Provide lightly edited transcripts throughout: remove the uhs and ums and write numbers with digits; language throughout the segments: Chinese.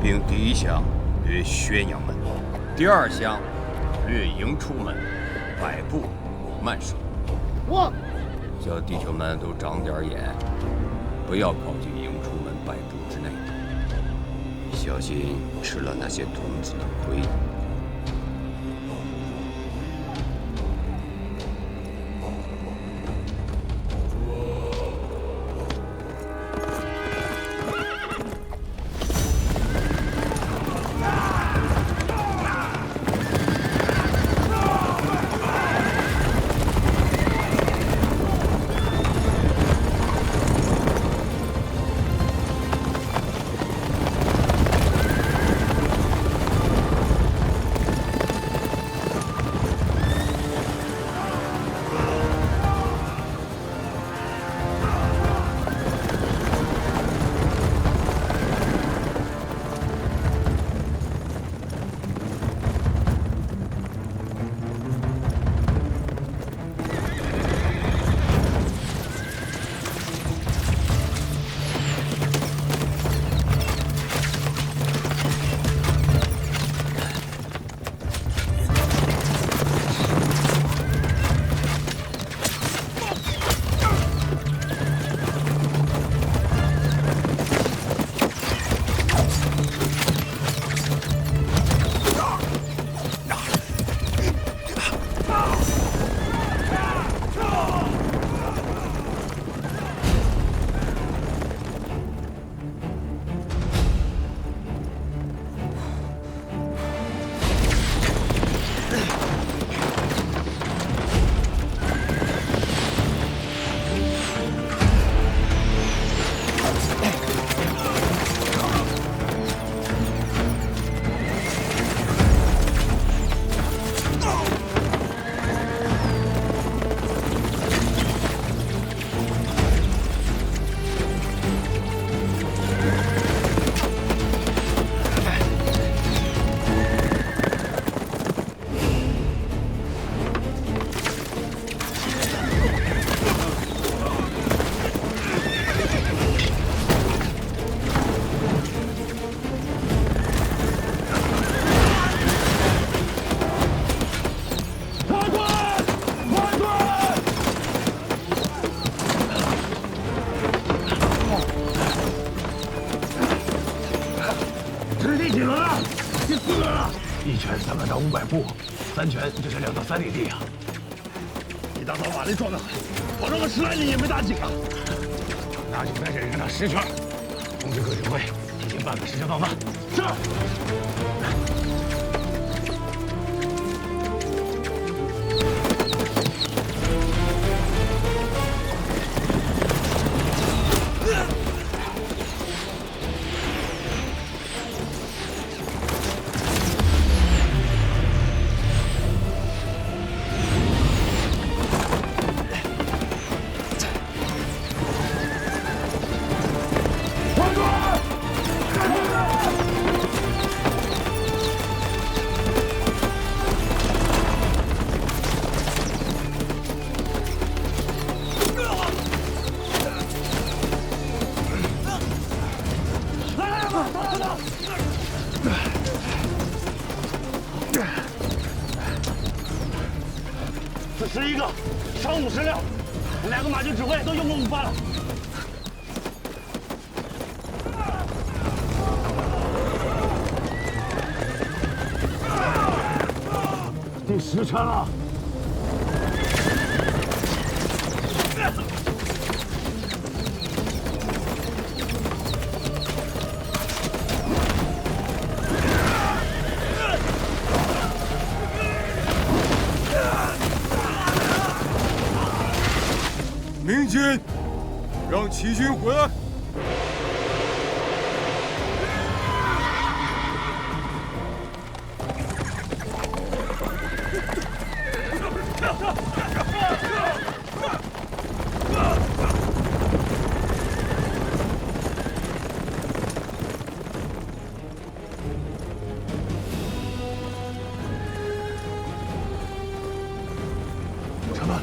并第1项掠宣阳门，第2项掠营出门，摆布慢水。我叫弟兄们都长点眼，不要靠近营出门摆布之内，小心吃了那些童子的亏。300到500步，3拳就是2到3里地啊！你大早瓦砾撞得很，跑了个10来里也没打紧啊！那就在这里跟他10圈，通知各指挥，提前半个时辰放饭。是。11个，少50辆，2个马军指挥都用过午饭了。第10圈了。明军，让齐军回来。长官。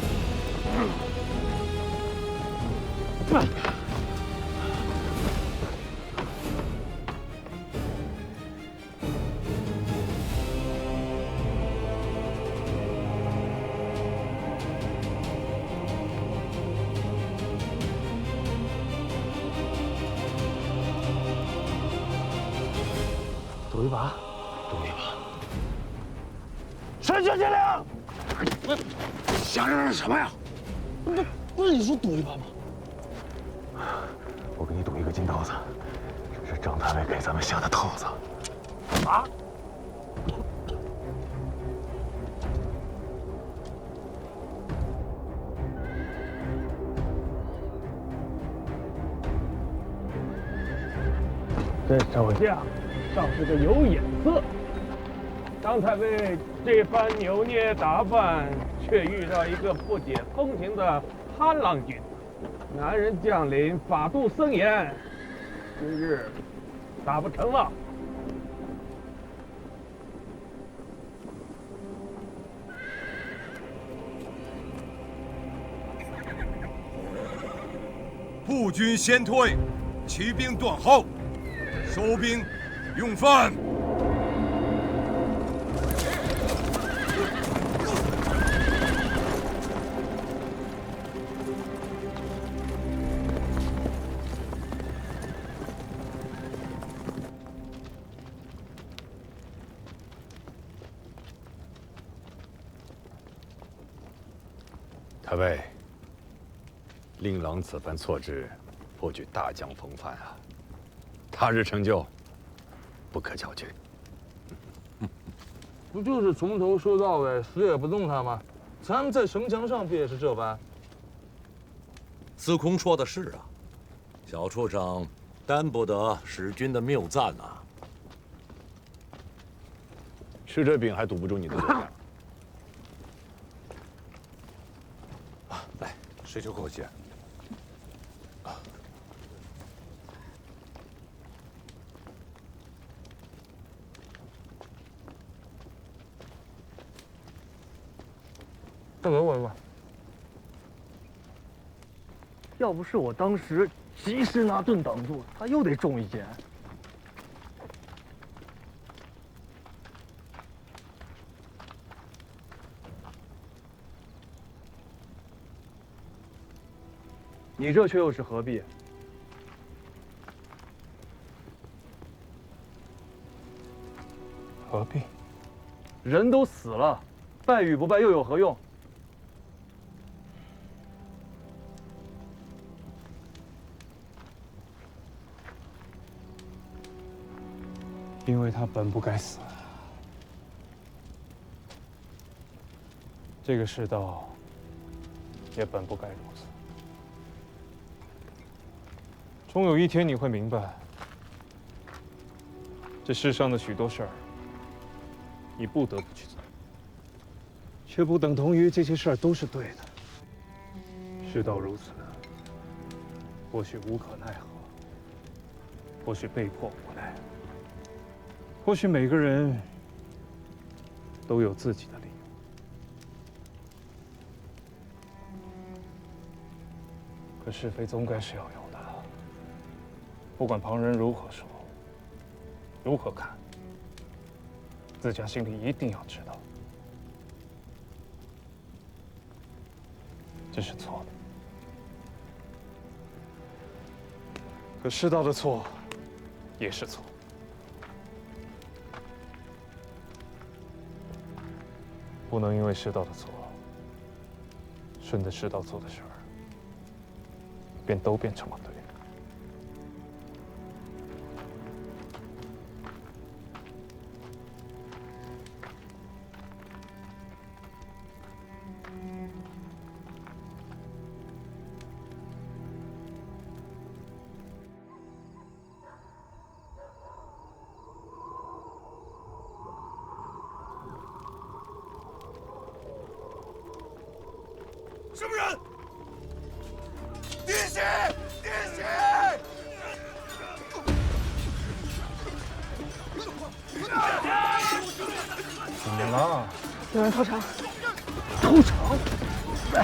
赌一把？赌一把。全军接令！想嚷嚷什么呀？不是你说赌一把吗？我给你赌一个金刀子，这是张太尉给咱们下的套子。啊！这手下倒是个有眼色。张太尉这番扭捏打扮，却遇到一个不解风情的憨郎君。男人将领法度森严，今日打不成了。步军先退，骑兵断后，收兵用饭。太尉，令郎此番错置，颇具大将风范啊！他日成就，不可小觑。不就是从头说到尾，死也不动他吗？咱们在城墙上不也是这般？司空说的是啊，小畜生担不得使君的谬赞呐。吃这饼还堵不住你的嘴啊！来，水酒给我接。再给我一碗。要不是我当时及时拿盾挡住，他又得中一箭。你这却又是何必？何必？人都死了，拜与不拜又有何用？因为他本不该死。这个世道也本不该如此。终有一天你会明白，这世上的许多事儿，你不得不去做，却不等同于这些事儿都是对的。世道如此，或许无可奈何，或许被迫无奈，或许每个人都有自己的理由。可是非总该是要有的。不管旁人如何说，如何看，自家心里一定要知道，这是错的。可世道的错，也是错。不能因为世道的错，顺着世道做的事儿，便都变成了对的。什么人？滴血！滴血！怎么了？有人偷城，偷城！来，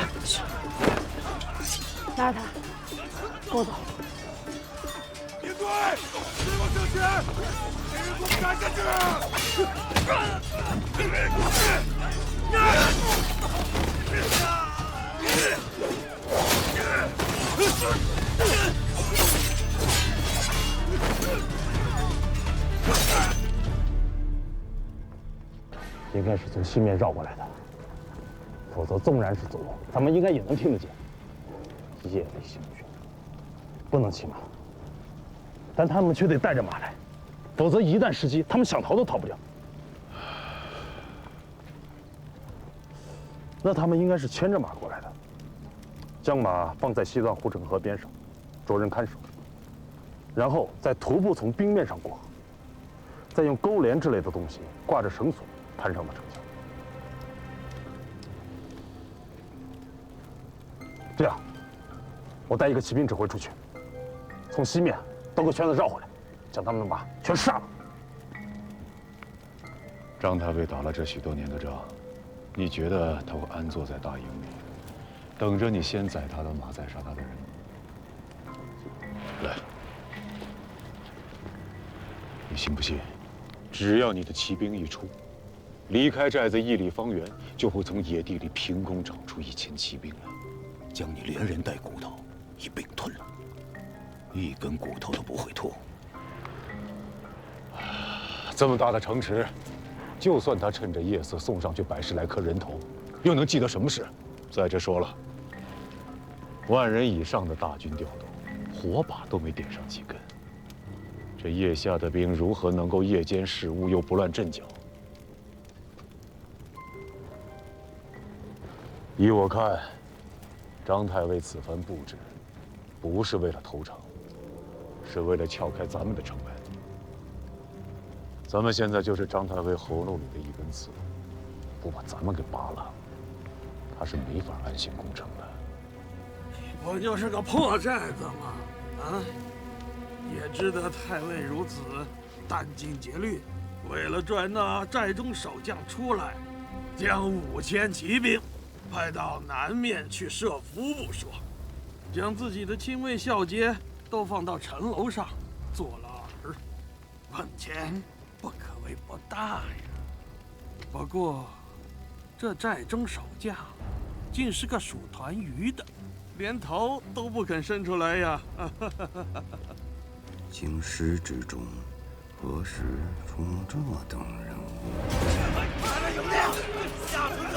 拉着他，跟我走。别队，追我向前！给人给我赶下去！应该是从西面绕过来的，否则纵然是走路，咱们应该也能听得见。夜里行军，不能骑马，但他们却得带着马来，否则一旦失机，他们想逃都逃不了。那他们应该是牵着马过来的，将马放在西藏护城河边上，着人看守，然后再徒步从冰面上过河，再用钩镰之类的东西挂着绳索攀上了城墙。这样，我带一个骑兵指挥出去，从西面兜个圈子绕回来，将他们的马全杀了。张太尉打了这许多年的仗，你觉得他会安坐在大营里，等着你先宰他的马，再杀他的人吗？来，你信不信？只要你的骑兵一出，离开寨子1里方圆，就会从野地里凭空长出1000骑兵来，将你连人带骨头一并吞了，一根骨头都不会吐。这么大的城池，就算他趁着夜色送上去100来颗人头，又能记得什么事？再者说了，10000人以上的大军调动，火把都没点上几根，这夜下的兵如何能够夜间视物又不乱阵脚？依我看，张太尉此番布置，不是为了投诚，是为了撬开咱们的城门。咱们现在就是张太尉喉咙里的一根刺，不把咱们给拔了，他是没法安心攻城的。不就是个破寨子吗？啊，也知得太尉如此殚精竭虑，为了拽那寨中守将出来，将5000骑兵派到南面去设伏不说，将自己的亲卫孝杰都放到城楼上做了饵，本钱不可谓不大呀。不过，这寨中守将竟是个属团鱼的，连头都不肯伸出来呀！京师之中，何时出这等人物？来了有料，下不得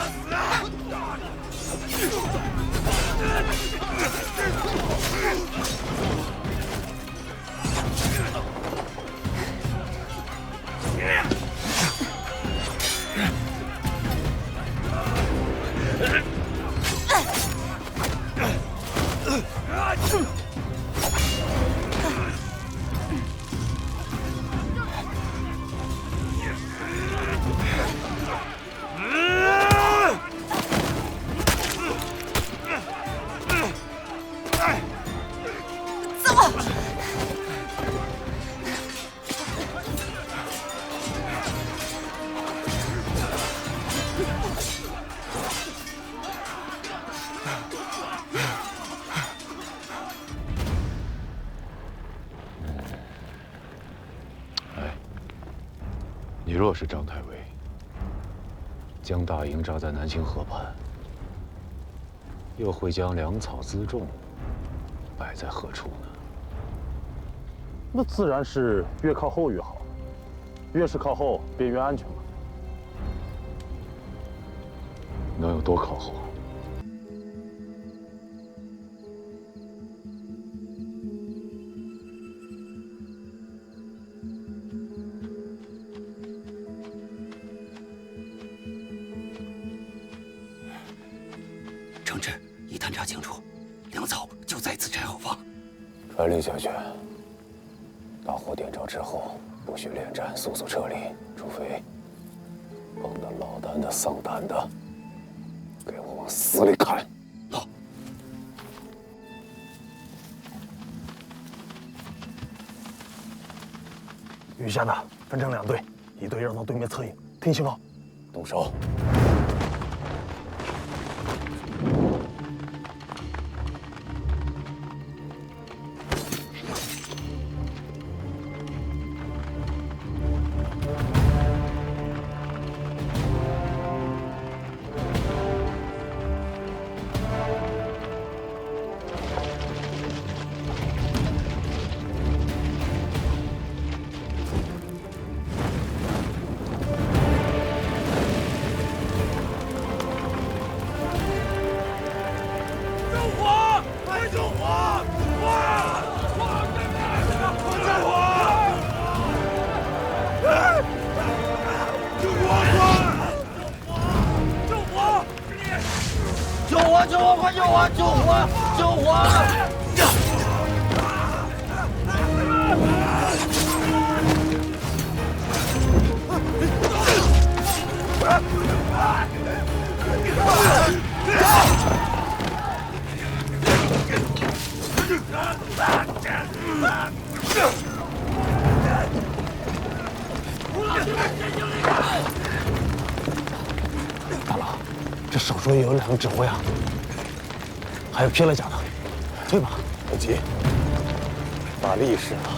你若是张太尉，将大营扎在南星河畔，又会将粮草辎重摆在何处呢？那自然是越靠后越好，越是靠后便越安全嘛。能有多靠后？承旨已探查清楚，粮草就在此寨后方。传令下去，大火点着之后，不许恋战，速速撤离，除非碰到老胆的、丧胆的，给我往死里砍！好。余下的分成2队，一队绕到对面侧营，听信号，动手。火！救火！救火！救火！大佬，这手术也有2个指挥啊，还有劈了甲的，退吧。不急，把力使了，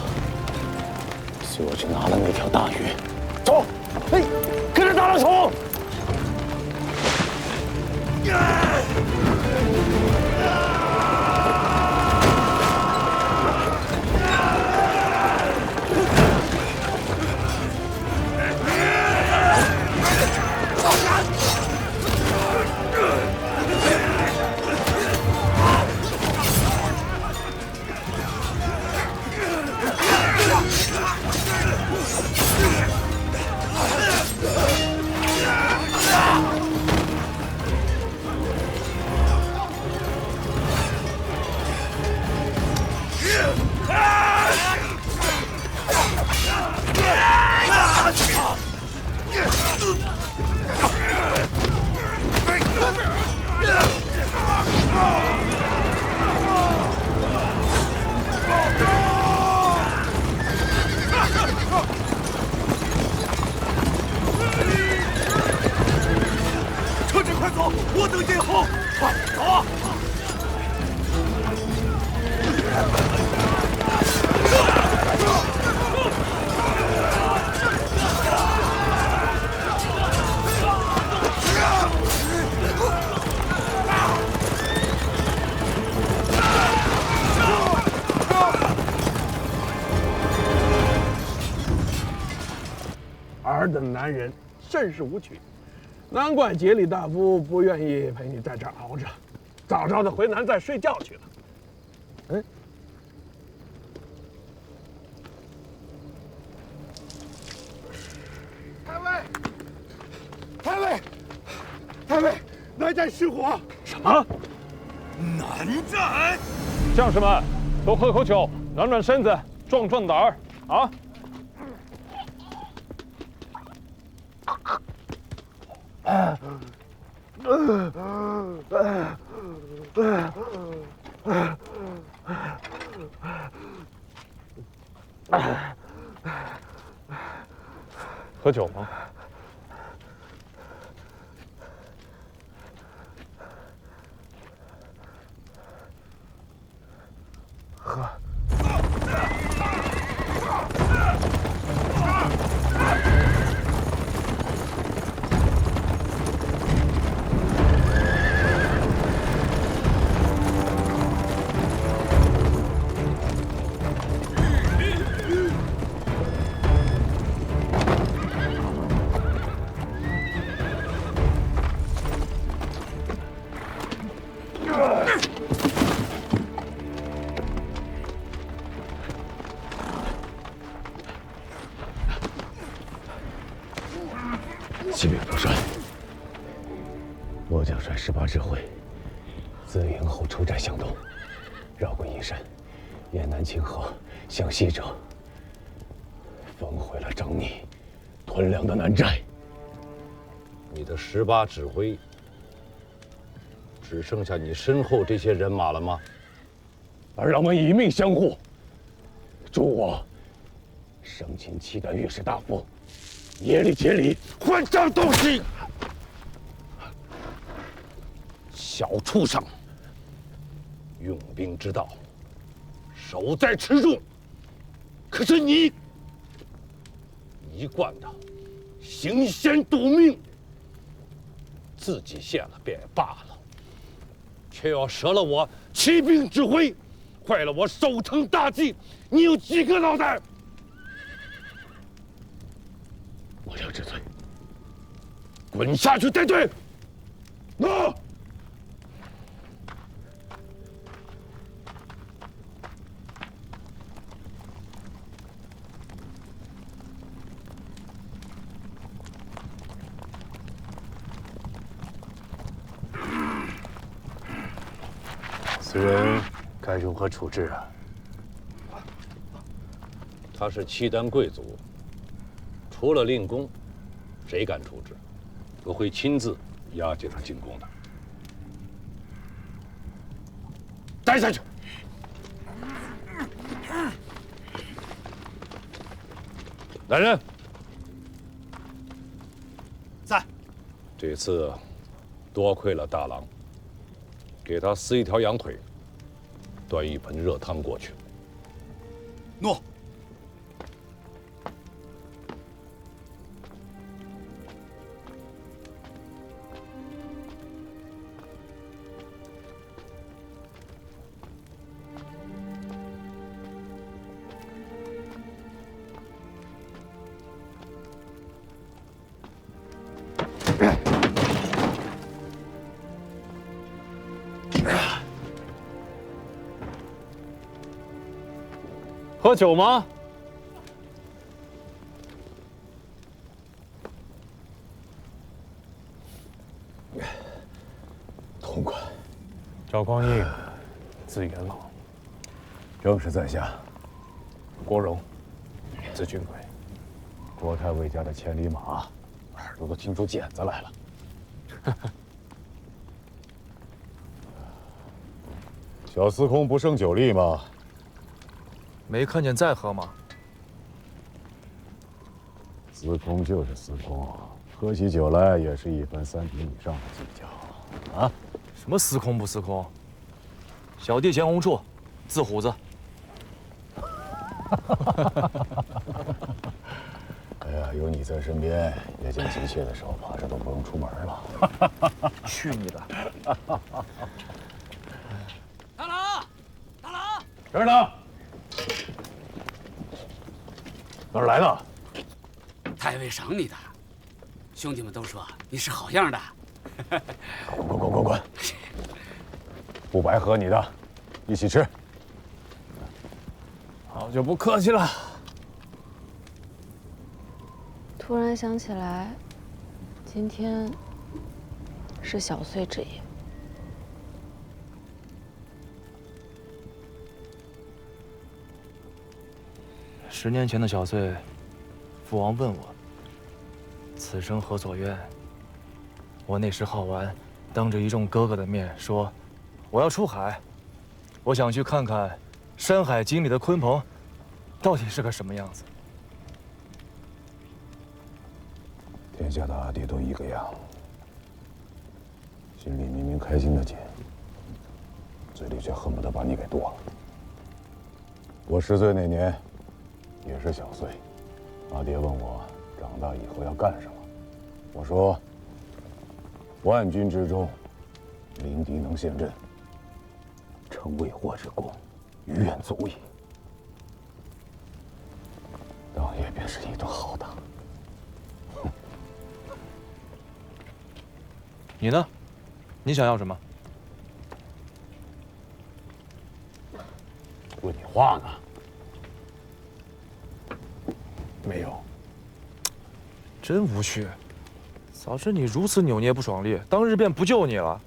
随我去拿了那条大鱼。走，嘿，跟着大佬冲！车子快走，我等殿后。快走啊！尔等男人甚是无趣，难怪杰里大夫不愿意陪你在这儿熬着，早早的回南再睡觉去了。嗯，太尉，太尉，太尉，南寨失火！什么？南寨？将士们，多喝口酒，暖暖身子，壮壮胆儿啊！喝酒吗？喝。启禀主帅，末将率18支会自营后出寨向东，绕过阴山，沿南清河向西折，焚毁了瘴匿屯粮的南寨。你的18指挥，只剩下你身后这些人马了吗？而让我们以命相护，助我生擒契丹御史大夫耶律杰里，换张东西。小畜生，用兵之道，守在池中。可是你一贯的行险赌命，自己献了便也罢了，却要折了我骑兵指挥，坏了我守城大计。你有几个脑袋？我要治罪，滚下去带队！那。此人该如何处置啊？他是契丹贵族，除了令公，谁敢处置？我会亲自押解他进宫的。带下去。来人，在。这次多亏了大郎，给他撕一条羊腿，端一盆热汤过去。诺。喝酒吗？痛快。赵匡胤，字元老，正是在下。国荣，字俊贵。郭太尉家的千里马，耳朵都听出茧子来了。小司空不胜酒力吗？没看见在喝吗？司空就是司空，喝起酒来也是1分3厘以上的计较啊！什么司空不司空？小弟钱洪处，字虎子。哎呀，有你在身边，夜间急切的时候，怕是都不用出门了。去你的！大郎，大郎，这儿呢。哪儿来的？太尉赏你的，兄弟们都说你是好样的。滚！不白喝你的，一起吃。好久不客气了。突然想起来，今天是小岁之夜。10年前的小岁，父王问我：“此生何所愿？”我那时好玩，当着一众哥哥的面说：“我要出海，我想去看看《山海经》里的鲲鹏，到底是个什么样子。”天下的阿弟都一个样，心里明明开心的紧，嘴里却恨不得把你给剁了。我10岁那年，也是小岁，阿爹问我长大以后要干什么，我说：万军之中，临敌能陷阵，成未获之功，于愿足矣。当夜便是一顿好打。你呢？你想要什么？问你话呢。没有。真无趣。早知你如此扭捏不爽利，当日便不救你了。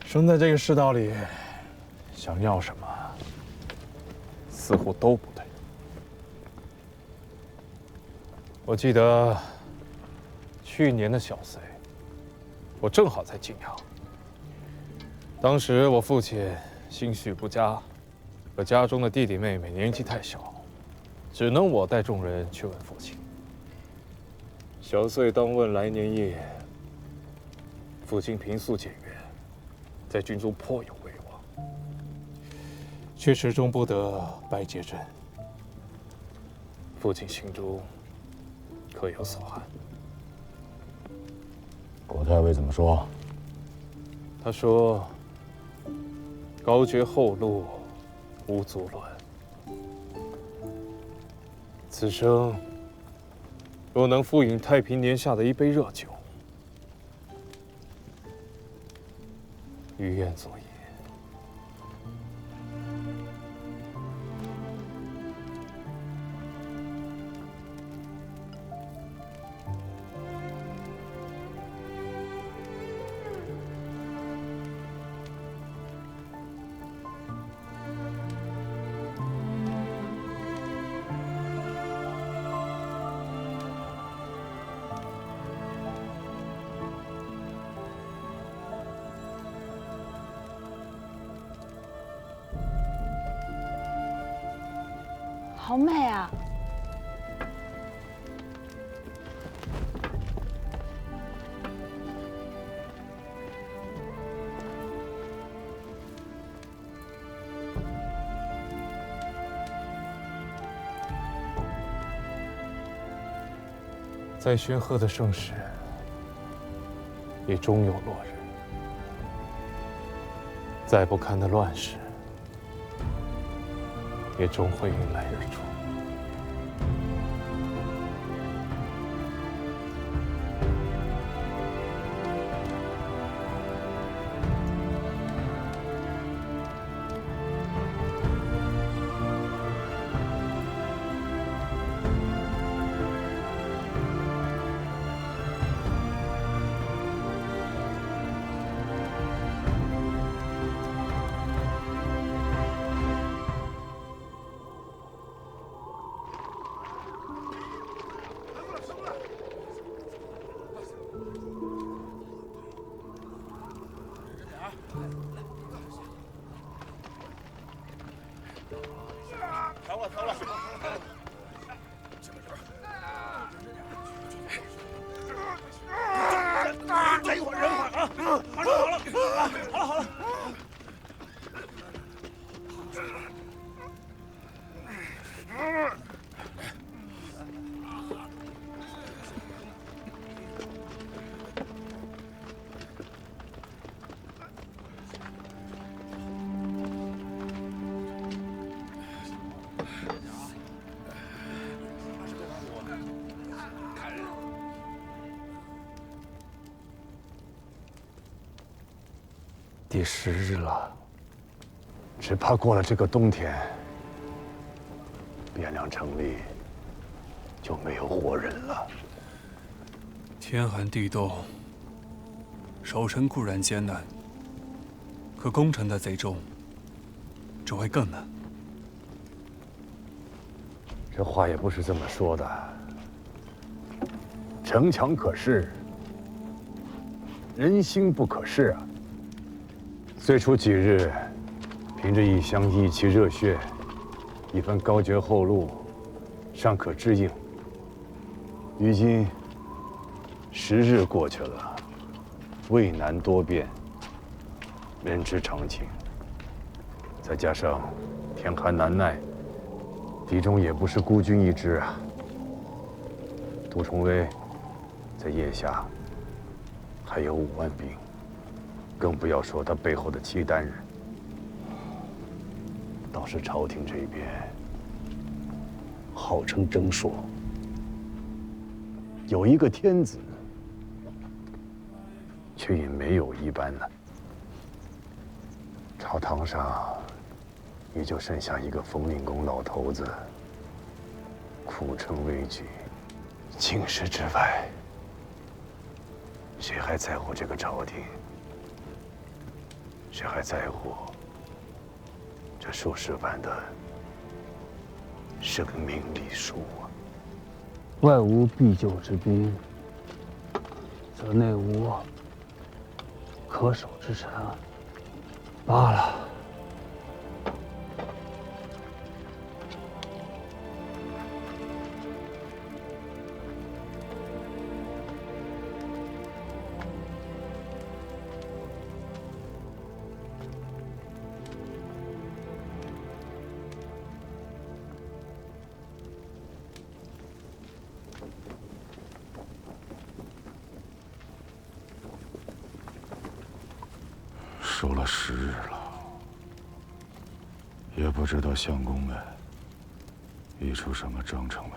生在这个世道里，想要什么，似乎都不对。我记得去年的小岁，我正好在晋阳。当时我父亲心绪不佳，而家中的弟弟妹妹年纪太小，只能我带众人去问父亲。小岁当问来年夜，父亲平素简约，在军中颇有威望，却始终不得拜见朕。父亲心中可有所憾。郭太尉怎么说？他说：“高绝后路，无足论。此生若能复饮太平年下的一杯热酒，于愿足矣。”好美啊！再煊赫的盛世，也终有落日；再不堪的乱世，也终会迎来日出。这一会儿，忍会儿啊！马上好了，好了。第10日了，只怕过了这个冬天，汴梁城里就没有活人了。天寒地冻，守城固然艰难，可攻城的贼众只会更难。这话也不是这么说的。城墙可视，人心不可视啊。最初几日，凭着一腔义气热血，一番高绝厚禄，尚可支应。如今10日过去了，渭南多变，人之常情。再加上天寒难耐，敌中也不是孤军一支啊。杜重威在腋下还有5万兵。更不要说他背后的契丹人。倒是朝廷这边，号称征朔，有一个天子，却也没有一般呢。朝堂上，也就剩下一个冯令公老头子，苦撑危局。京师之外，谁还在乎这个朝廷？谁还在乎这数十万的生命礼数啊？外无必救之兵，则内无可守之臣。罢了。守了10日了，也不知道相公们议出什么章程没有。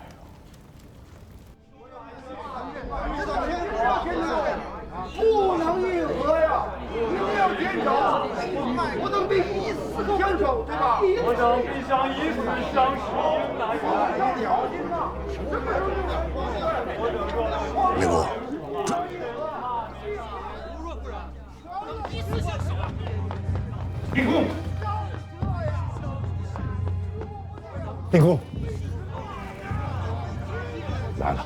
不能议和呀，一定要坚守，不能比以死相守，对吧？我等必将以死相许，哪有？令公，令公，令公，来了。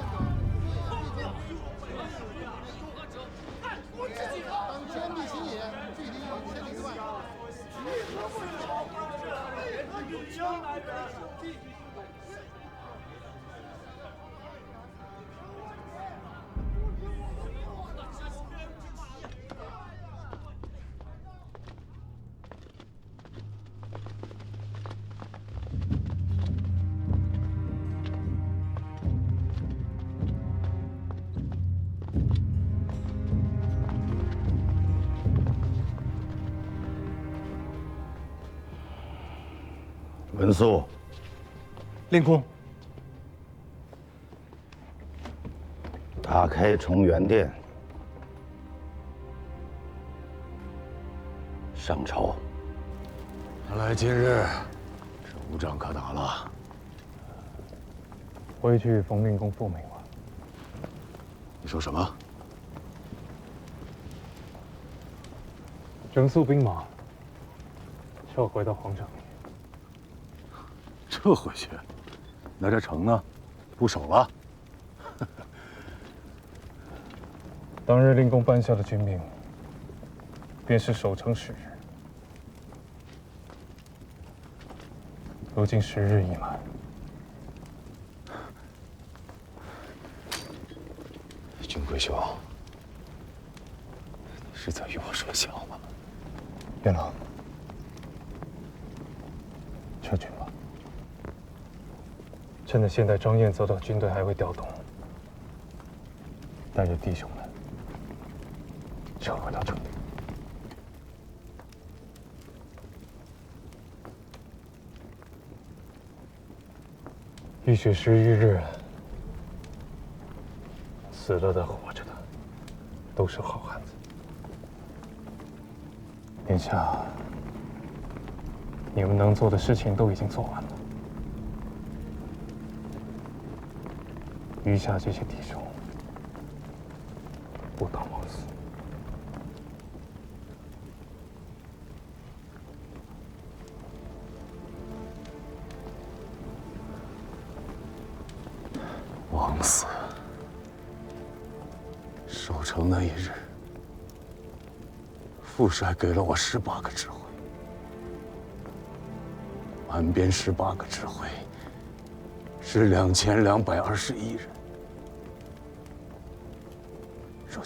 文肃，令公。打开重元殿，上朝。看来今日这无仗可打了。回去冯令公复命吧。你说什么？整肃兵马，撤回到皇城里。撤回去？那这城呢？不守了？当日令公颁下的军命，便是守城10日。如今10日已满，君贵兄，你是在与我说笑吗？元朗，撤军吧。趁着现在张燕泽的军队还未调动，带着弟兄们撤回到城里。浴血11日，死了的、活着的，都是好汉子。眼下，你们能做的事情都已经做完了，余下这些弟兄，不当枉死。枉死！守城那一日，副帅给了我18个指挥，满编18个指挥，是2221人。如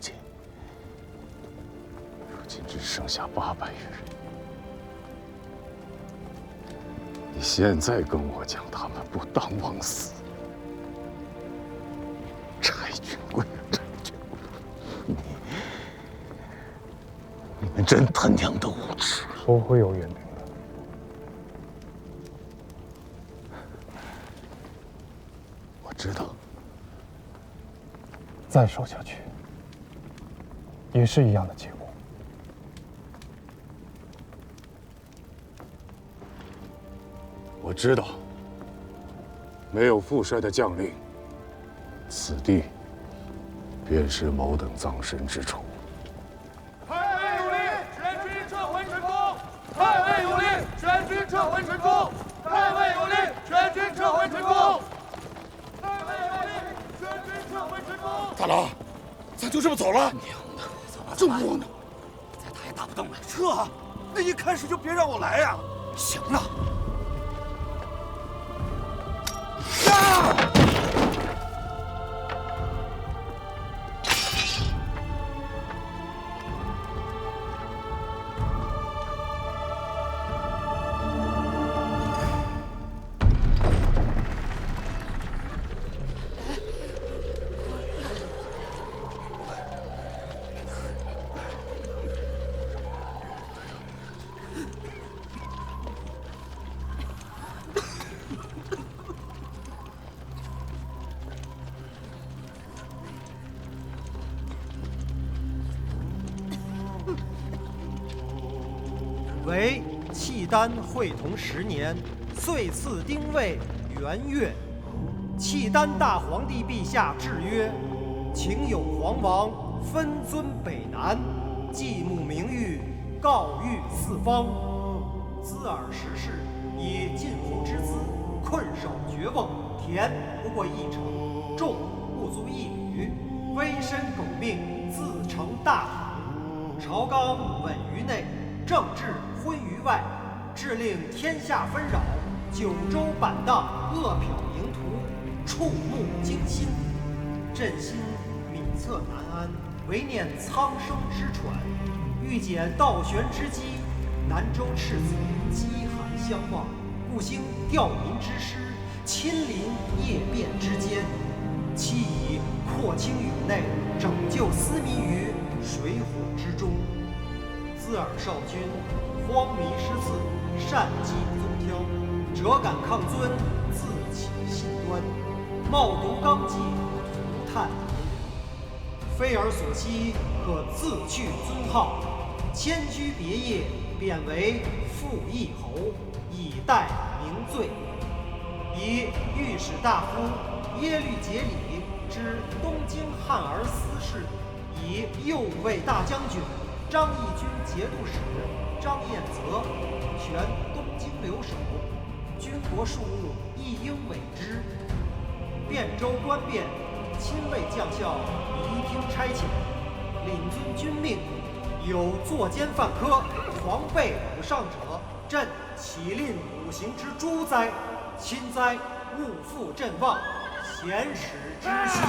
今只剩下800余人。你现在跟我讲他们不当枉死？柴军贵，你们真他娘的无耻！不会有援兵的。我知道。再守下去，也是一样的结果。我知道，没有副帅的将令，此地便是某等葬身之处。太尉有令，全军撤回成功！太尉有令，全军撤回成功！太尉有令，全军撤回成功！太尉有令，全军撤回成功！大郎，咱就这么走了？娘的，怎么这么窝囊？再打也打不动了。撤啊！那一开始就别让我来呀！行了。为契丹会同10年，岁次丁未元月，契丹大皇帝陛下制曰：请有皇王分尊北南，祭墓名誉，告谕四方。兹尔时事，以晋侯之资，困守绝瓮，田不过1城，众不足1旅，危身苟命，自成大统。朝纲稳于内，政治昏于外，致令天下纷扰，九州板荡，恶殍盈途，触目惊心。朕心敏测难安，唯念苍生之喘。欲解倒悬之机，南州赤子饥寒相望，故兴吊民之师，亲临夜变之间，期以扩清宇内，拯救斯民于水火之中。兹尔少君荒靡失次，善计宗挑，辄敢抗尊，自起信端，冒读纲纪，涂炭文人。非尔所惜，可自去尊号，迁居别业，贬为复义侯，以待名罪。以御史大夫耶律节里之东京汉儿司事，以右卫大将军张义军节度使张彦泽权东京留守，军国事务亦应委之。汴州官变，亲卫将校移听差遣，领遵军命。有作奸犯科、狂悖武上者，朕岂令五行之诛哉！亲哉，勿负朕望，贤使之息。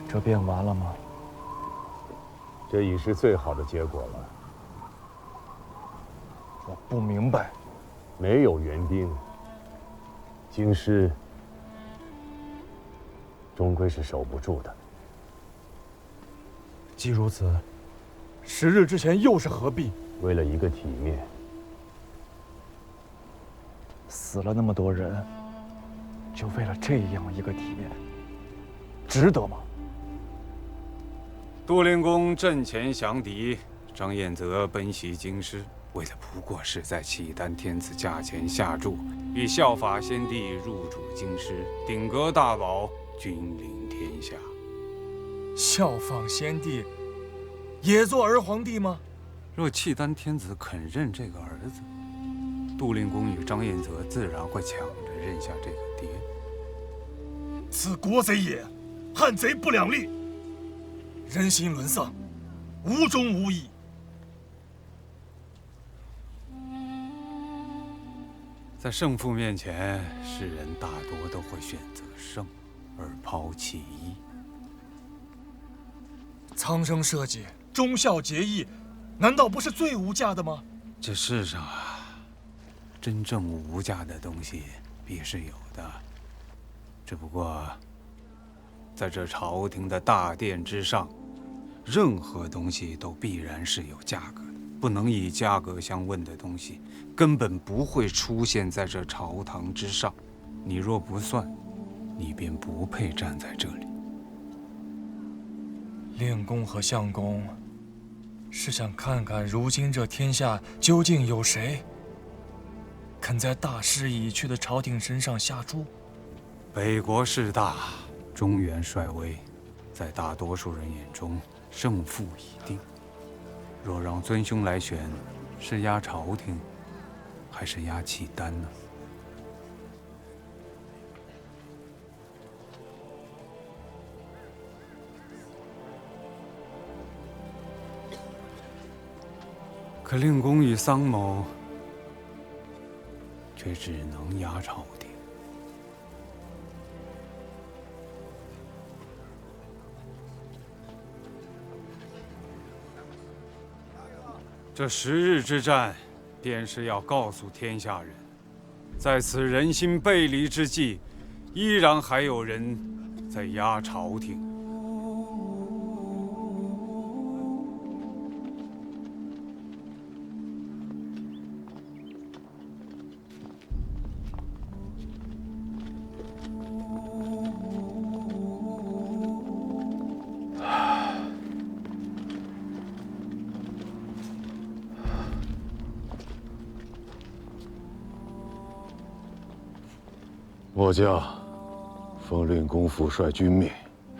这变完了吗？这已是最好的结果了。我不明白。没有援兵，京师终归是守不住的。既如此，10日之前又是何必？为了一个体面，死了那么多人，就为了这样一个体面，值得吗？杜令公阵前降敌，张彦泽奔袭京师，为的不过是在契丹天子驾前下注，以效法先帝入主京师，鼎革大宝，君临天下。效仿先帝，也做儿皇帝吗？若契丹天子肯认这个儿子，杜令公与张彦泽自然会抢着认下这个爹。此国贼也，汉贼不两立。人心沦丧，无忠无义。在胜负面前，世人大多都会选择胜，而抛弃义。苍生社稷，忠孝节义，难道不是最无价的吗？这世上啊，真正无价的东西必是有的，只不过在这朝廷的大殿之上，任何东西都必然是有价格的，不能以价格相问的东西，根本不会出现在这朝堂之上。你若不算，你便不配站在这里。令公和相公，是想看看如今这天下究竟有谁肯在大势已去的朝廷身上下注？北国势大，中原衰微，在大多数人眼中，胜负已定。若让尊兄来选，是压朝廷，还是压契丹呢？可令公与桑某，却只能压朝廷。这10日之战，便是要告诉天下人，在此人心背离之际，依然还有人在压朝廷。末将奉令公父率军命，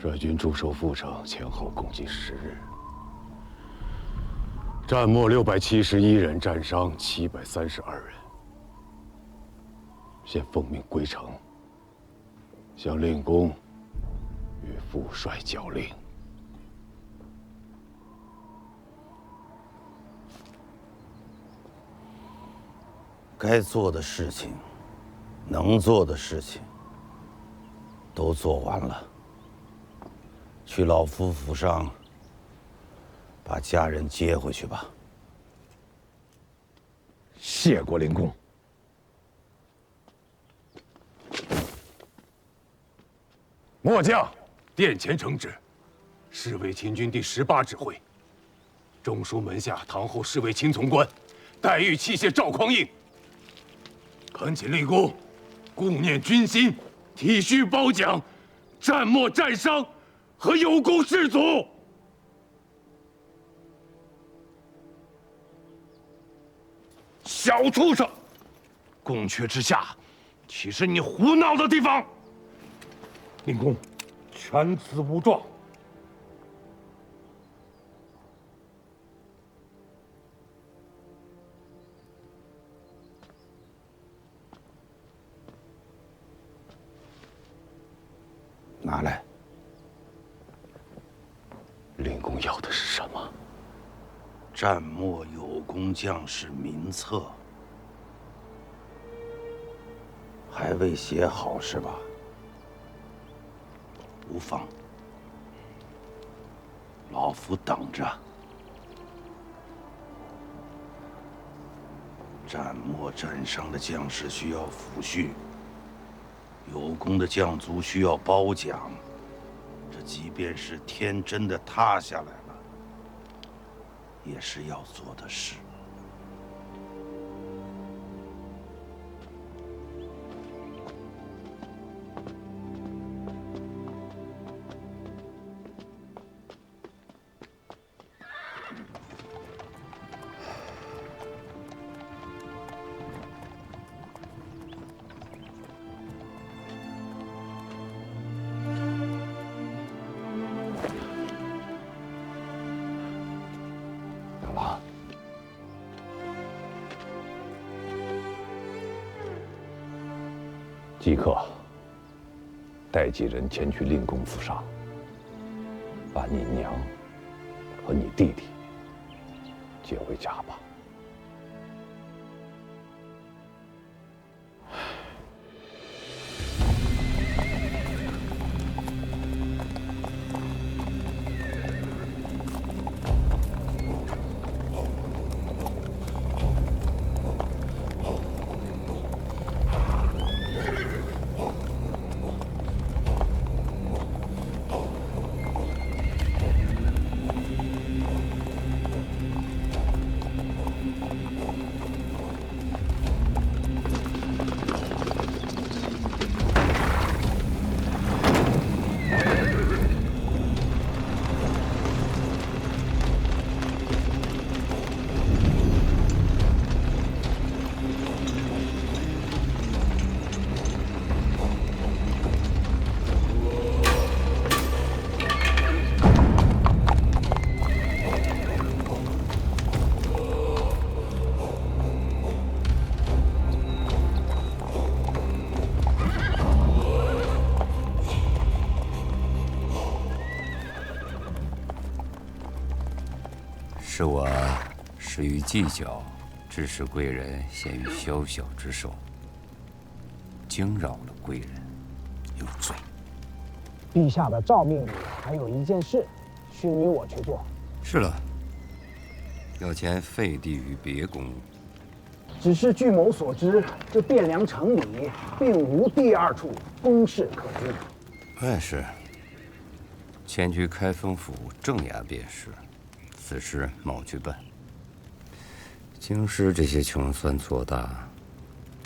率军驻守阜城，前后共计10日，战没671人，战伤732人。现奉命归城，向令公与父帅较令。该做的事情，能做的事情，都做完了，去老夫府上把家人接回去吧。谢过灵公。末将殿前承旨，侍卫秦军第18指挥，中书门下堂后侍卫秦从官，待遇器械赵匡胤。恳请令公顾念军心，体恤褒奖战没战伤和有功士卒。小畜生，宫阙之下，岂是你胡闹的地方？令公，全子无状。拿来。令公要的是什么？战没有功将士名册，还未写好是吧？无妨，老夫等着。战没战伤的将士需要抚恤，有功的将卒需要褒奖。这即便是天真的塌下来了，也是要做的事。即刻带几人前去令公府上，把你娘和你弟弟接回家吧。是我失于计较，致使贵人陷于宵小之手，惊扰了贵人，有罪。陛下的诏命里还有一件事，需你我去做。是了，要迁废帝于别宫。只是据某所知，这汴梁城里并无第二处宫室可居。便是，迁居开封府正衙便是。此事某去办。京师这些穷酸做大，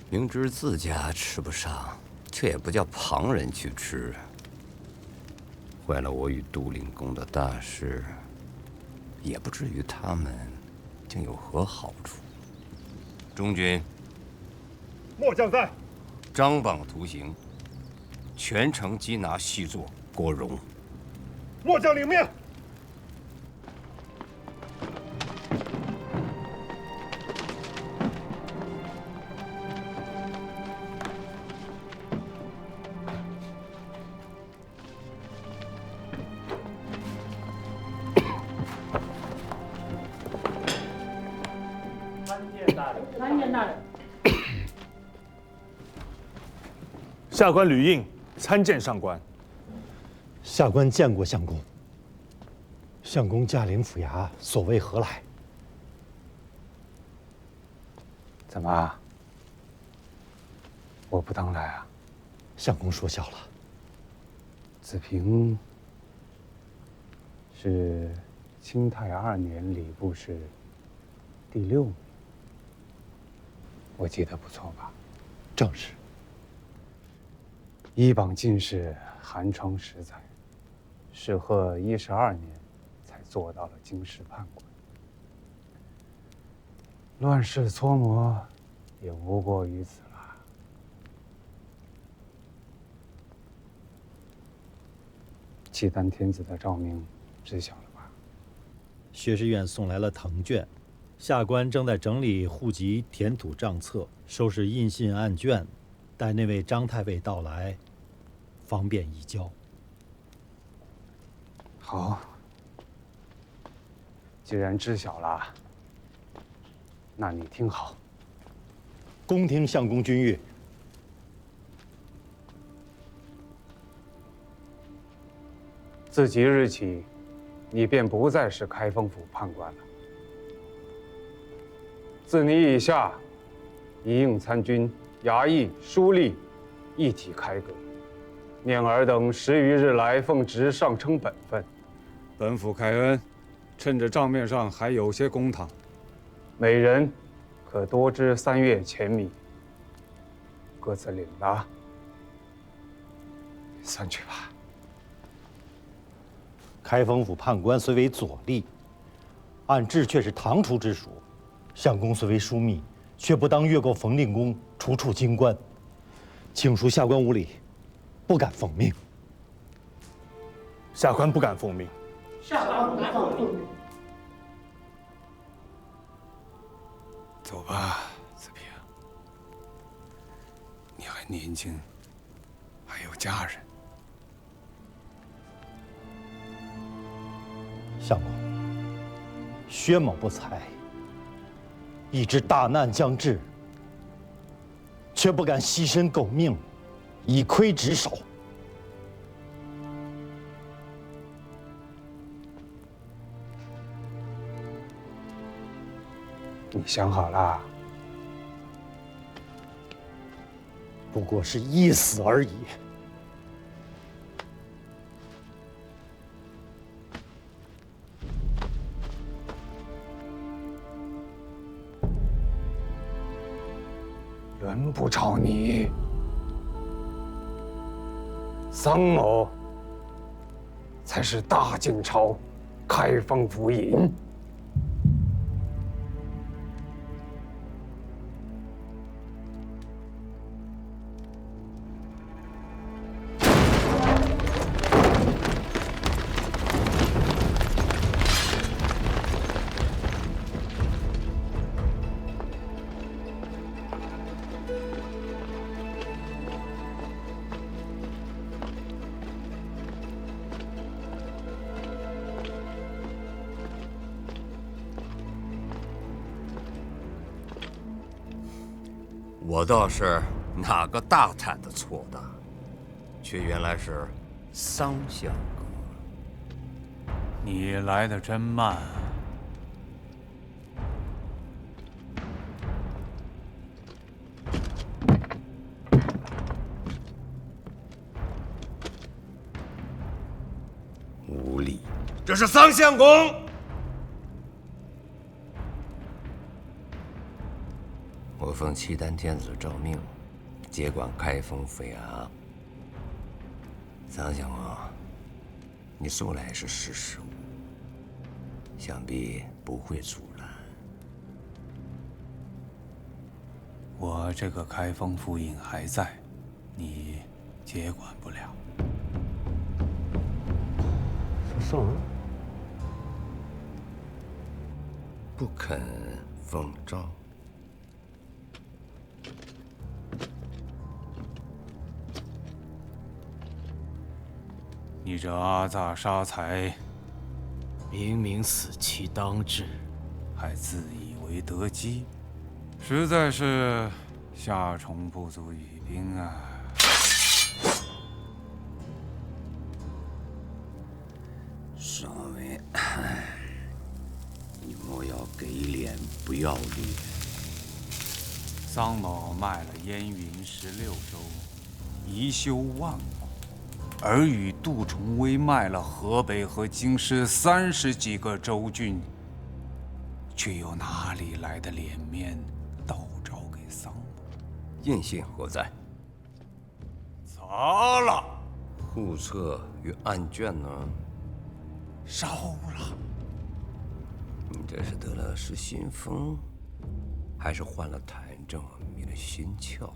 明知自家吃不上，却也不叫旁人去吃，坏了我与杜令公的大事，也不至于他们竟有何好处。中军，末将在。张榜图形，全城缉拿细作郭荣。末将领命。下官吕应参见上官。下官见过相公。相公驾临府衙，所谓何来？怎么？我不当来啊？相公说笑了。子平是清泰2年礼部侍第6名，我记得不错吧？正是。一榜进士寒窗10载，适合12年才做到了京师判官。乱世搓磨，也无过于此了。契丹天子的诏命，知晓了吧？学士院送来了藤卷，下官正在整理户籍填土账册，收拾印信案卷，待那位张太尉到来，方便移交。好，既然知晓了，那你听好。恭听相公君谕。自即日起，你便不再是开封府判官了。自你以下，一应参军、衙役、书吏一体开革。念尔等10余日来奉职上称本分。本府开恩，趁着账面上还有些公帑，每人可多支3月钱米。各自领了，散去吧。开封府判官虽为左吏，按制却是堂厨之属。相公虽为枢密，却不当越过冯令公，除处京官。请恕下官无礼，不敢奉命。下官不敢奉命。下官不敢奉命。走吧，子平。你还年轻，还有家人。相公，薛某不才，已知大难将至，却不敢牺牲狗命，以窥职守。你想好了？不过是一死而已。原不朝你，桑某才是大晋朝开封府尹。我倒是哪个大胆的错的，却原来是桑相公。你来的真慢啊。无礼！这是桑相公。我奉契丹天子诏命，接管开封府衙。桑相公，你素来是识时务，想必不会阻拦。我这个开封府尹还在，你接管不了。什么？不肯奉诏？你这阿臧杀财，明明死期当至，还自以为得机，实在是夏虫不足语冰啊！为你莫要给脸不要脸。桑某卖了燕云16州，宜修万户，而与杜重威卖了河北和京师30几个州郡，却又哪里来的脸面倒招给桑某？印信何在？砸了。户册与案卷呢？烧了。你这是得了失心疯，还是患了谭正迷了心窍？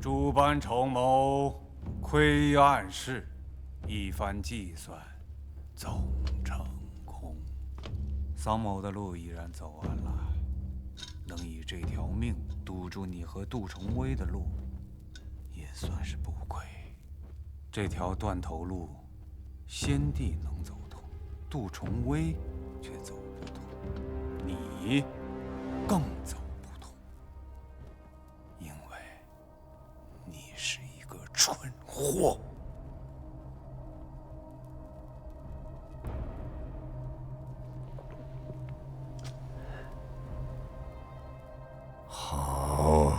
诸般筹谋，窥暗室，一番计算，总成空。桑某的路已然走完了，能以这条命堵住你和杜重威的路，也算是不亏。这条断头路，先帝能走通，杜重威却走不通，你更走不通，因为你是一个蠢货。好，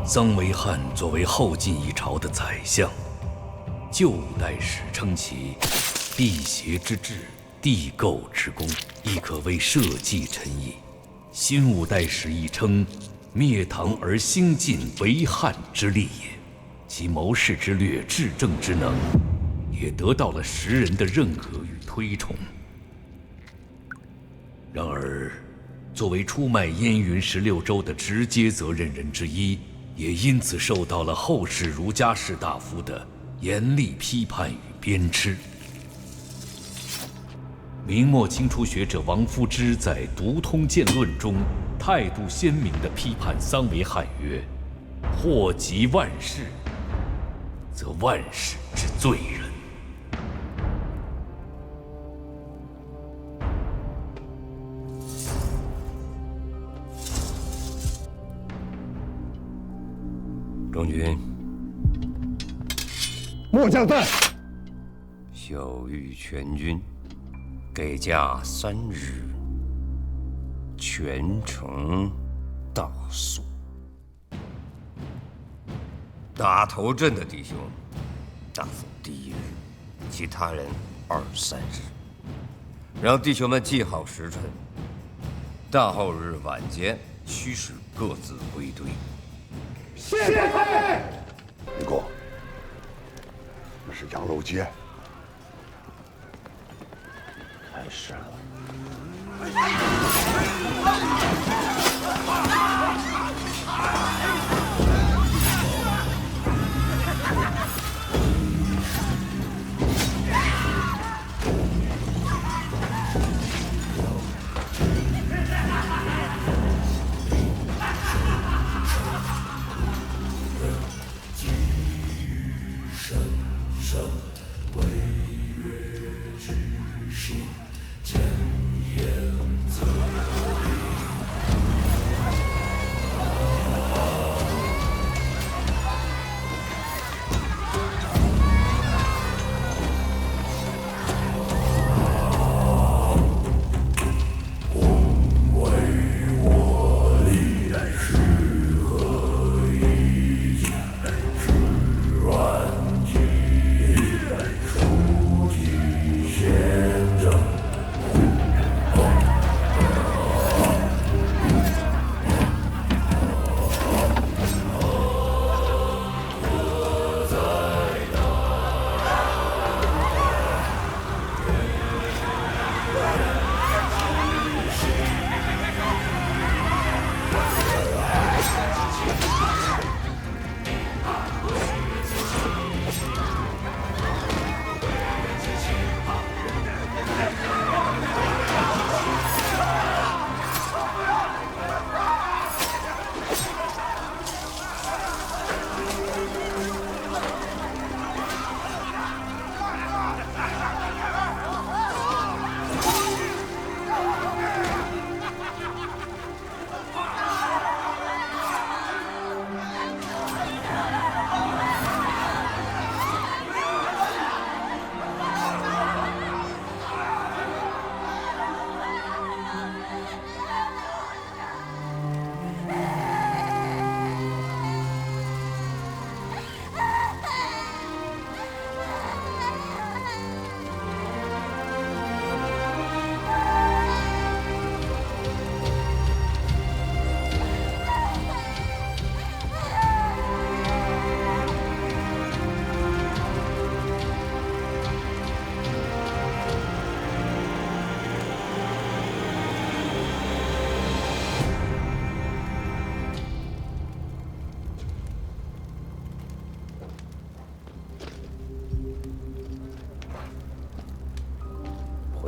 桑维汉作为后晋一朝的宰相，旧五代史称其辟邪之治、地构之功，亦可谓社稷臣也。新五代史亦称灭唐而兴晋为汉之力也。其谋士之略、治政之能，也得到了时人的认可与推崇。然而，作为出卖燕云16州的直接责任人之一，也因此受到了后世儒家士大夫的严厉批判与鞭笞。明末清初学者王夫之在《读通鉴论》中态度鲜明地批判桑维汉曰：“祸及万世，则万世之罪人。”中军，末将在。小谕全军，给假3日，全城大肃。打头阵的弟兄，大封第1日，其他人2、3日。让弟兄们记好时辰，大后日晚间，须使各自归队。谢太尉。林公，这是杨楼街。开始了。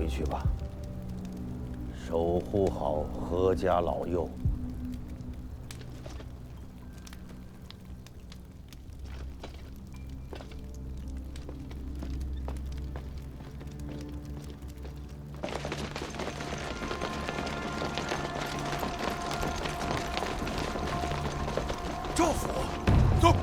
回去吧，守护好何家老幼。赵府，走。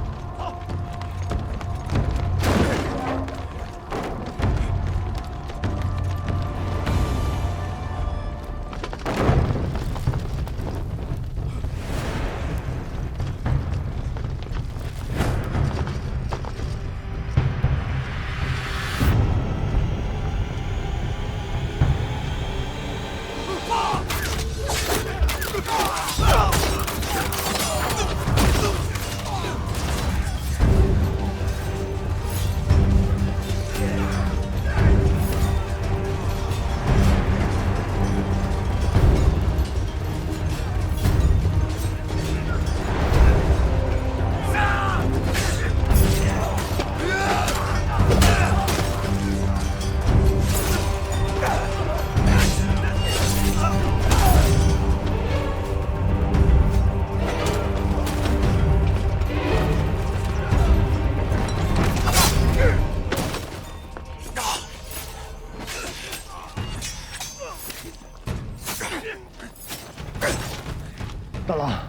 大郎，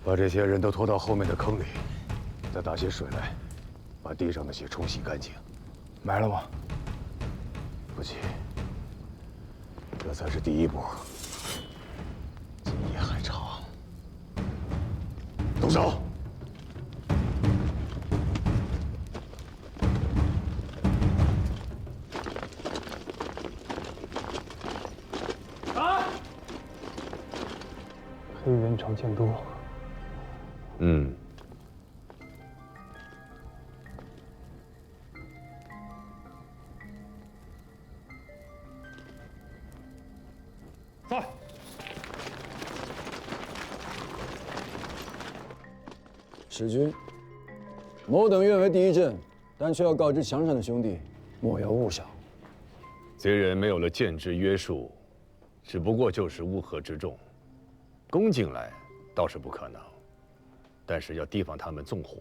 把这些人都拖到后面的坑里，再打些水来，把地上的血冲洗干净。埋了吗？不急，这才是第一步，今夜还长。动手！ 黑元朝见多。嗯。在。使君，某等愿为第一阵，但却要告知墙上的兄弟，莫要误想。贼人没有了剑之约束，只不过就是乌合之众。 攻进来倒是不可能，但是要提防他们纵火。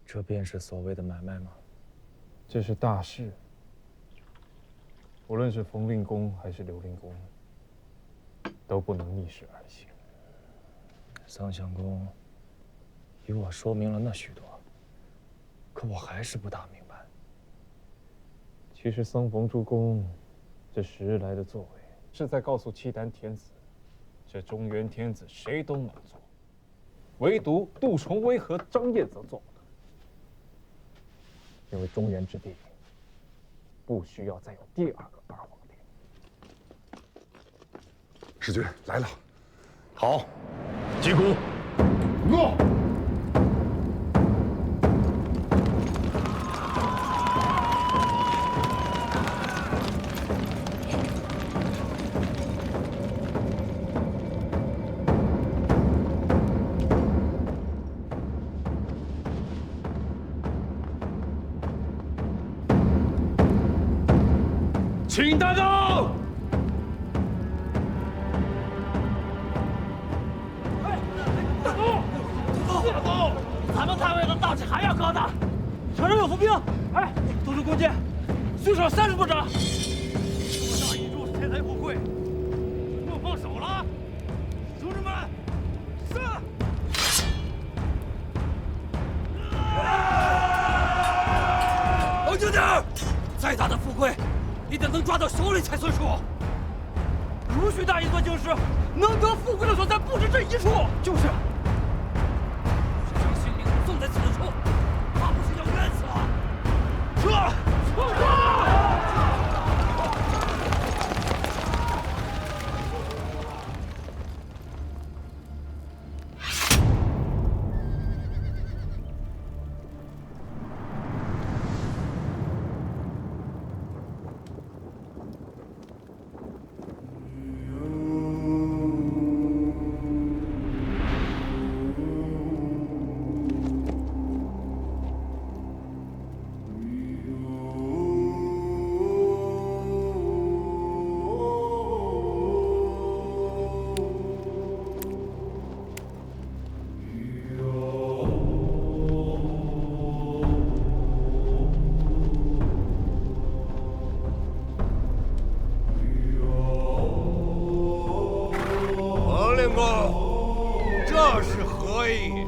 这便是所谓的买卖吗？这是大事，无论是冯令公还是刘令公，都不能逆势而行。桑相公与我说明了那许多，可我还是不大明白。其实桑冯诸公。 这10日来的作为，是在告诉契丹天子，这中原天子谁都能做，唯独杜重威和张燕则做不得。因为中原之地，不需要再有第2个二皇帝。使君来了，好，击鼓，诺。 请带走！走！咱们太尉的大旗还要高呢。城上有伏兵，哎，都是弓箭，最少30步长。这么大一柱是天财富贵，莫放手了！兄弟们，上！冷静点，再大的富贵。 你得能抓到手里才算数。如许大一座京师，能得富贵的所在不止这一处。就是。将性命送在此处，怕不是要冤死了。撤！ 《这是何意？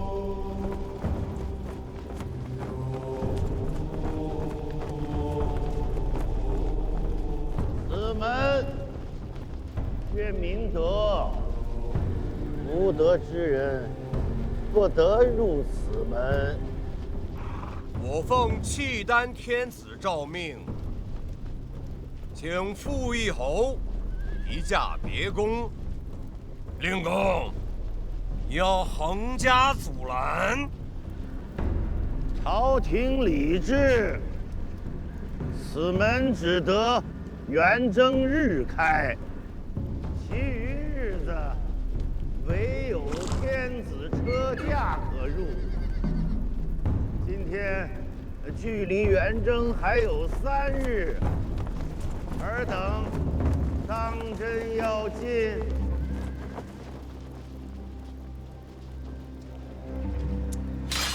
此门曰明德，无德之人不得入此门。我奉契丹天子诏命，请傅义侯移驾别宫。令公，你要横加阻拦。朝廷礼制，此门只得元正日开，其余日子唯有天子车驾可入。今天距离元正还有3日，尔等当真要进？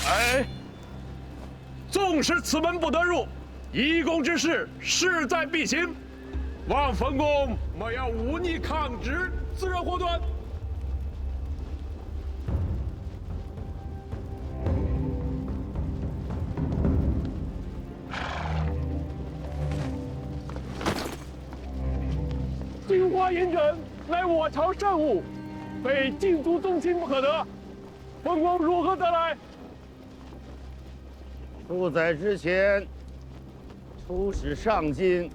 哎，纵使此门不得入，义公之事势在必行，望冯公莫要忤逆抗旨，自然祸端。金花银卷乃我朝圣物，非禁足宗亲不可得。冯公如何得来？数载之前，出使上京，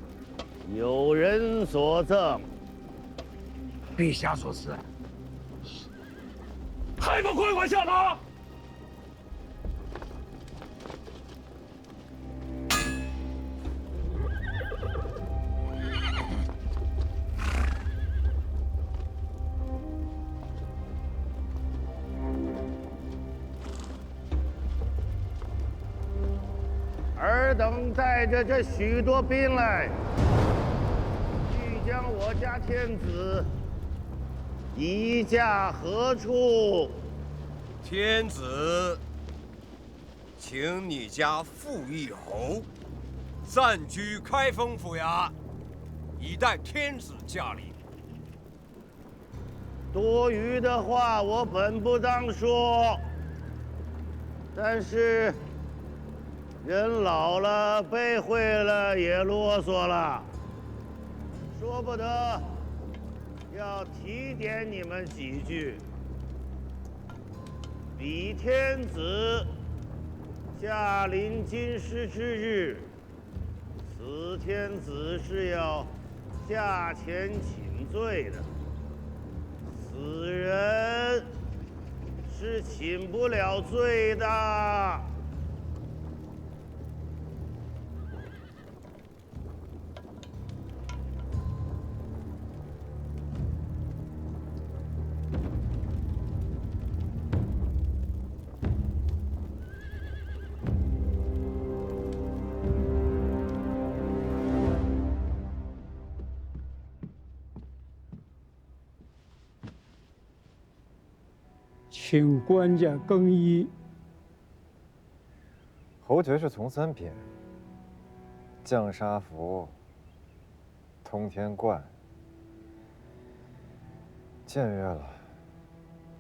有人所赠。陛下所赐，还不快快下马！尔等带着这许多兵来，欲将我家天子移驾何处？天子，请你家傅义侯暂居开封府衙，以待天子驾临。多余的话我本不当说，但是人老了，背会了，也啰嗦了，说不得要提点你们几句。李天子驾临京师之日，此天子是要驾前请罪的，此人是请不了罪的。请官家更衣。侯爵是从3品，降沙符，通天冠，僭越了。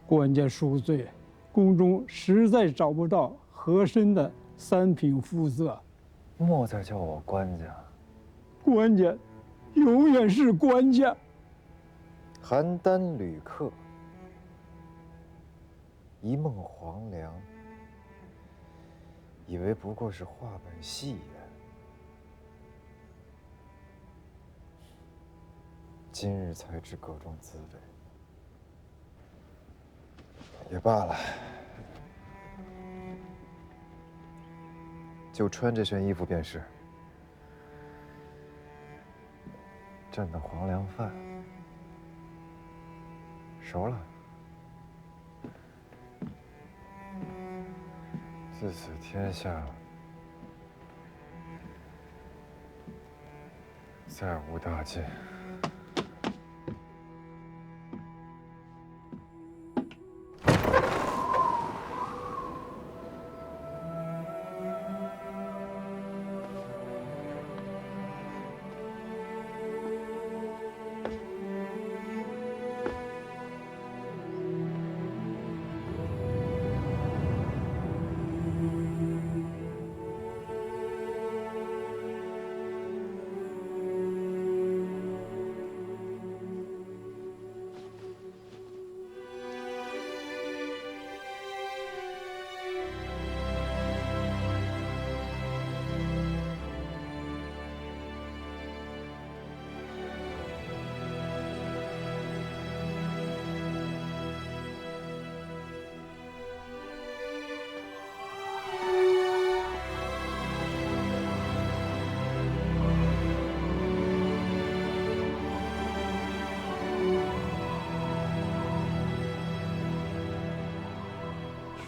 官家恕罪，宫中实在找不到合身的3品肤色。莫再叫我官家。官家，永远是官家。邯郸旅客，一梦黄粱，以为不过是话本戏言。今日才知各种滋味。也罢了，就穿这身衣服便是。朕的黄粱饭熟了。自此天下再无大晋。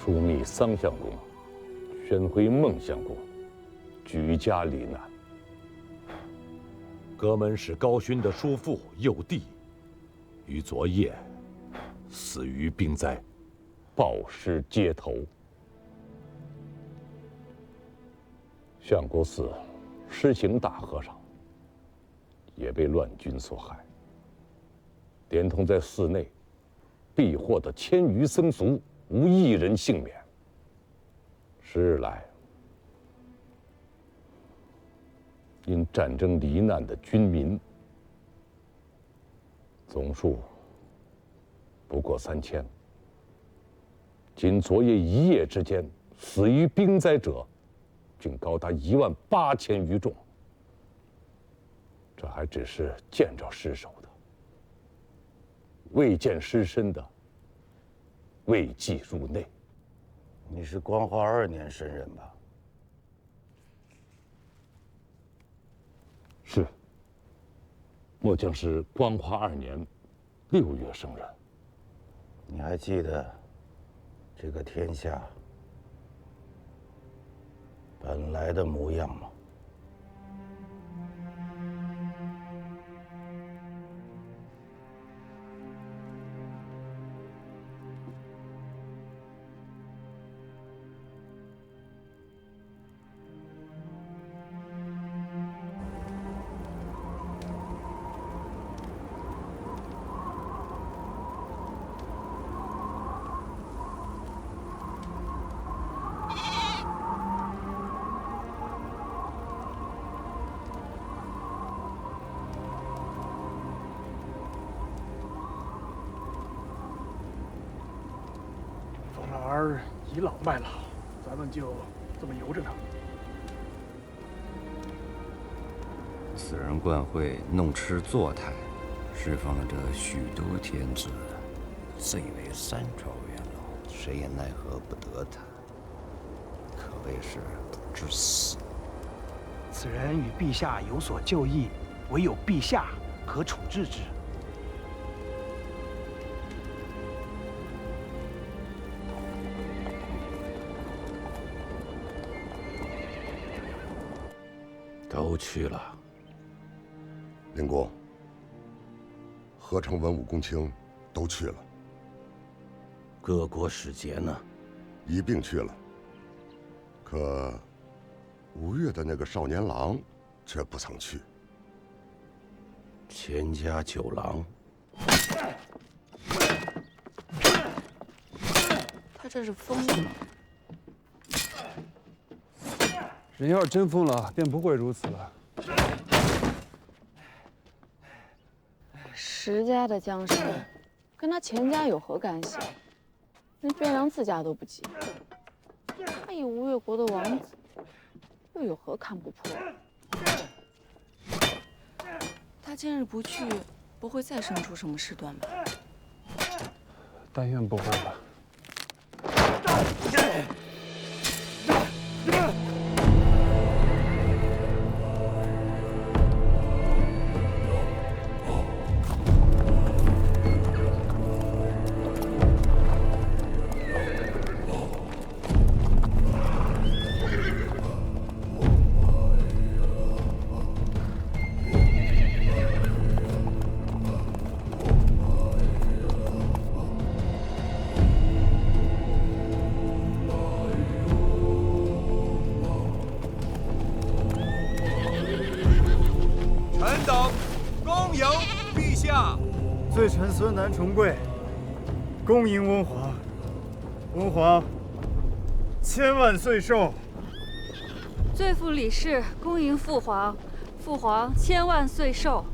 枢密桑相公宣徽孟相公举家罹难。阁门使高勋的叔父幼弟，于昨夜死于兵灾，暴尸街头。相国寺施行大和尚也被乱军所害，连同在寺内避祸的1000余僧俗，无一人幸免。10日来，因战争罹难的军民总数不过3000，仅昨夜一夜之间，死于兵灾者竟高达18000余众。这还只是见着尸首的，未见尸身的未计入内。你是光化2年生人吧？是。末将是光化2年6月生人。你还记得这个天下本来的模样吗？儿倚老卖老，咱们就这么由着他。此人惯会弄吃作态，释放了这许多天子，遂为3朝元老，谁也奈何不得他，可谓是不知死。此人与陛下有所旧议，唯有陛下可处置之。都去了。灵公，何成文武公卿都去了，各国使节呢？一并去了。可吴越的那个少年郎却不曾去。钱家9郎，他这是疯了吗？人要是真疯了，便不会如此了。石家的江山，跟他钱家有何干系？连汴梁自家都不及，他以吴越国的王子，又有何看不破？他今日不去，不会再生出什么事端吧？但愿不会吧。罪臣孙南重贵，恭迎温皇。温皇千万岁寿。罪妇李氏恭迎父皇，父皇千万岁寿。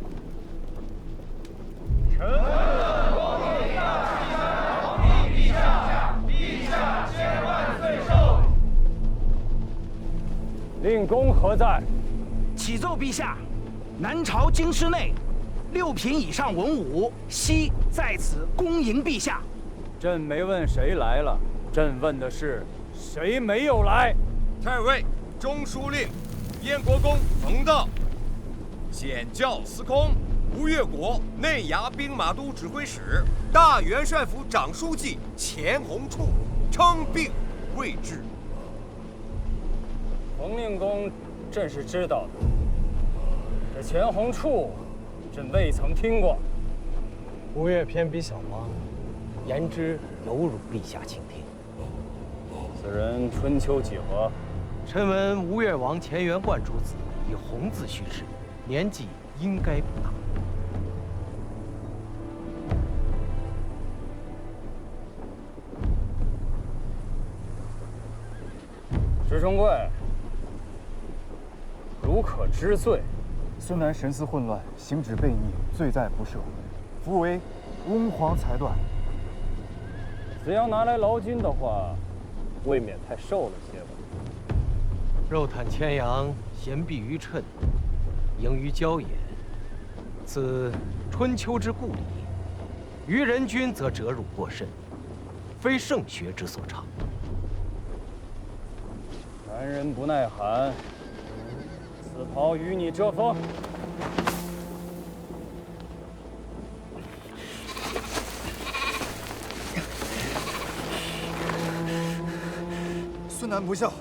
臣恭迎陛下，陛下千万岁寿。令公何在？启奏陛下，南朝京师内6品以上文武悉在此恭迎陛下。朕没问谁来了，朕问的是谁没有来。太尉中书令燕国公冯道，显教司空吴越国内衙兵马都指挥使、大元帅府长书记钱弘处称病未治。冯令公朕是知道的，这钱弘处，朕未曾听过。吴越偏比小王，言之有辱陛下倾听。此人春秋几何？臣闻吴越王钱元贯主子以弘字叙事，年纪应该不大。石重贵，如可知罪。孙楠神思混乱，行止悖逆，罪在不赦，夫为翁皇裁断。只要拿来劳军的话，未免太瘦了些吧。肉袒千阳，贤避于谶，盈于骄言，此春秋之故矣。于人君则折辱过甚，非圣学之所长。男人不耐寒，此袍与你遮风。孙楠不孝，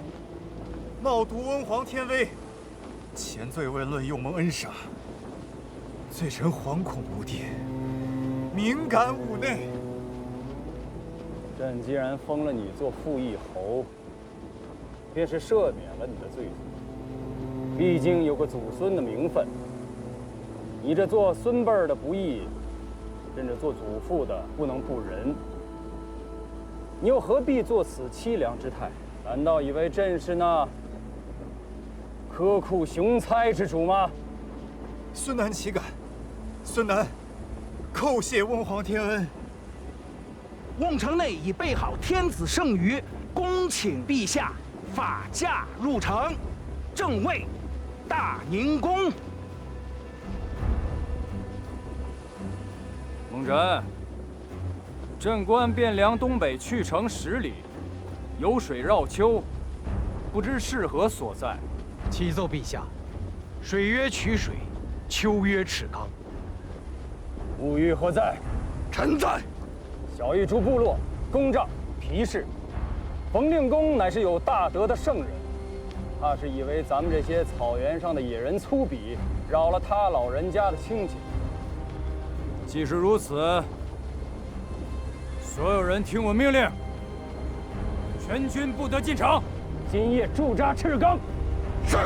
冒渎温皇天威，前罪未论，又蒙恩赏，罪臣惶恐无定，敏感五内。朕既然封了你做副议侯，便是赦免了你的罪责。毕竟有个祖孙的名分，你这做孙辈儿的不义，朕这做祖父的不能不仁。你又何必做此凄凉之态？难道以为朕是那苛酷雄猜之主吗？孙楠岂敢？孙楠叩谢温皇天恩。瓮城内已备好天子圣谕，恭请陛下法驾入城。正位大宁宫。蒙尘，朕观汴梁东北去城10里，有水绕丘，不知是何所在。启奏陛下，水曰曲水，丘曰赤冈。物欲何在？臣在。小邑诸部落、公帐、皮氏，冯令公乃是有大德的圣人，怕是以为咱们这些草原上的野人粗鄙，扰了他老人家的清静。既是如此，所有人听我命令，全军不得进城，今夜驻扎赤冈。是。